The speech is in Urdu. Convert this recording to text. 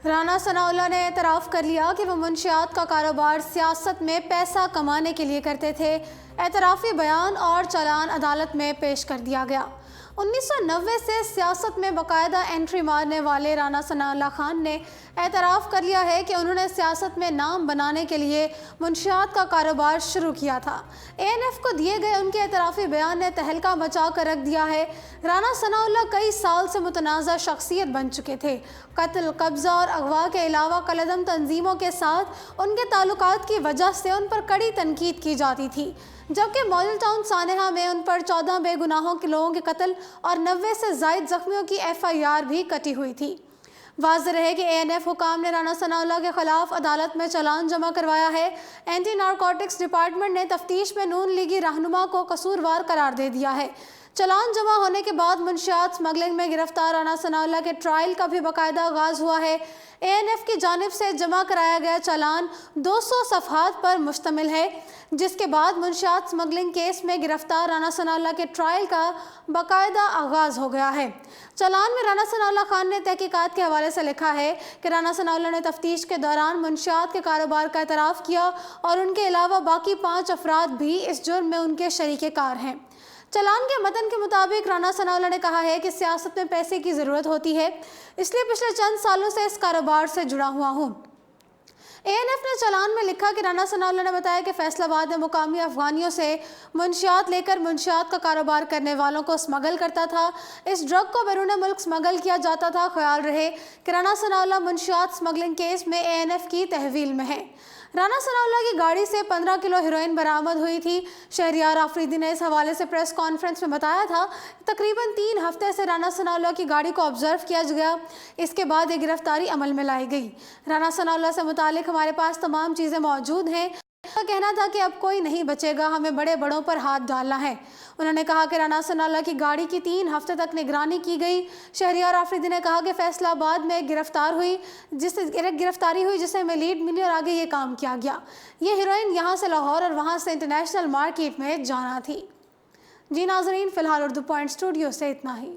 رانا ثناءاللہ نے اعتراف کر لیا کہ وہ منشیات کا کاروبار سیاست میں پیسہ کمانے کے لیے کرتے تھے۔ اعترافی بیان اور چالان عدالت میں پیش کر دیا گیا۔ 1990 سے سیاست میں باقاعدہ انٹری مارنے والے رانا ثناءاللہ خان نے اعتراف کر لیا ہے کہ انہوں نے سیاست میں نام بنانے کے لیے منشیات کا کاروبار شروع کیا تھا۔ ANF کو دیے گئے ان کے اعترافی بیان نے تہلکہ مچا کر رکھ دیا ہے۔ رانا ثناءاللہ کئی سال سے متنازع شخصیت بن چکے تھے۔ قتل، قبضہ اور اغوا کے علاوہ کالعدم تنظیموں کے ساتھ ان کے تعلقات کی وجہ سے ان پر کڑی تنقید کی جاتی تھی، جبکہ ماڈل ٹاؤن سانحہ میں ان پر 14 بے گناہوں کے لوگوں کے قتل اور 90 سے زائد زخمیوں کی FIR بھی کٹی ہوئی تھی۔ واضح رہے کہ ANF حکام نے رانا ثناءاللہ کے خلاف عدالت میں چالان جمع کروایا ہے۔ اینٹی نارکوٹکس ڈپارٹمنٹ نے تفتیش میں نون لیگی رہنما کو قصوروار قرار دے دیا ہے۔ چالان جمع ہونے کے بعد منشیات سمگلنگ میں گرفتار رانا ثناءاللہ کے ٹرائل کا بھی باقاعدہ آغاز ہوا ہے۔ ANF کی جانب سے جمع کرایا گیا چالان 200 صفحات پر مشتمل ہے، جس کے بعد منشیات سمگلنگ کیس میں گرفتار رانا ثناءاللہ کے ٹرائل کا باقاعدہ آغاز ہو گیا ہے۔ چالان میں رانا ثناءاللہ خان نے تحقیقات کے حوالے سے لکھا ہے کہ رانا ثناءاللہ نے تفتیش کے دوران منشیات کے کاروبار کا اعتراف کیا اور ان کے علاوہ باقی 5 افراد بھی اس جرم میں ان کے شریک کار ہیں۔ چالان کے متن کے مطابق رانا ثناءاللہ نے کہا ہے کہ سیاست میں پیسے کی ضرورت ہوتی ہے، اس لیے پچھلے چند سالوں سے اس کاروبار سے جڑا ہوا ہوں۔ ANF نے چالان میں لکھا کہ رانا ثناءاللہ نے بتایا کہ فیصل آباد میں مقامی افغانیوں سے منشیات لے کر منشیات کا کاروبار کرنے والوں کو اسمگل کرتا تھا۔ اس ڈرگ کو بیرون ملک اسمگل کیا جاتا تھا۔ خیال رہے کہ رانا ثناءاللہ منشیات اسمگلنگ کیس میں ANF کی تحویل میں ہے۔ رانا ثناءاللہ کی گاڑی سے 15 کلو ہیروئن برآمد ہوئی تھی۔ شہریار آفریدی نے اس حوالے سے پریس کانفرنس میں بتایا تھا کہ تقریباً 3 ہفتے سے رانا ثناءاللہ کی گاڑی کو آبزرو کیا گیا، اس کے بعد یہ گرفتاری عمل میں لائی گئی۔ رانا ثناءاللہ سے متعلق ہمارے پاس تمام چیزیں موجود ہیں۔ ان کا کہنا تھا کہ اب کوئی نہیں بچے گا، ہمیں بڑے بڑوں پر ہاتھ ڈالنا ہے۔ انہوں نے کہا کہ رانا ثناءاللہ کی گاڑی کی 3 ہفتے تک نگرانی کی گئی۔ شہریار آفریدی نے کہا کہ فیصل آباد میں ایک گرفتاری ہوئی جسے ہمیں لیڈ ملی اور آگے یہ کام کیا گیا۔ یہ ہیروئن یہاں سے لاہور اور وہاں سے انٹرنیشنل مارکیٹ میں جانا تھی۔ جی ناظرین، فی الحال اردو پوائنٹ اسٹوڈیو سے اتنا ہی۔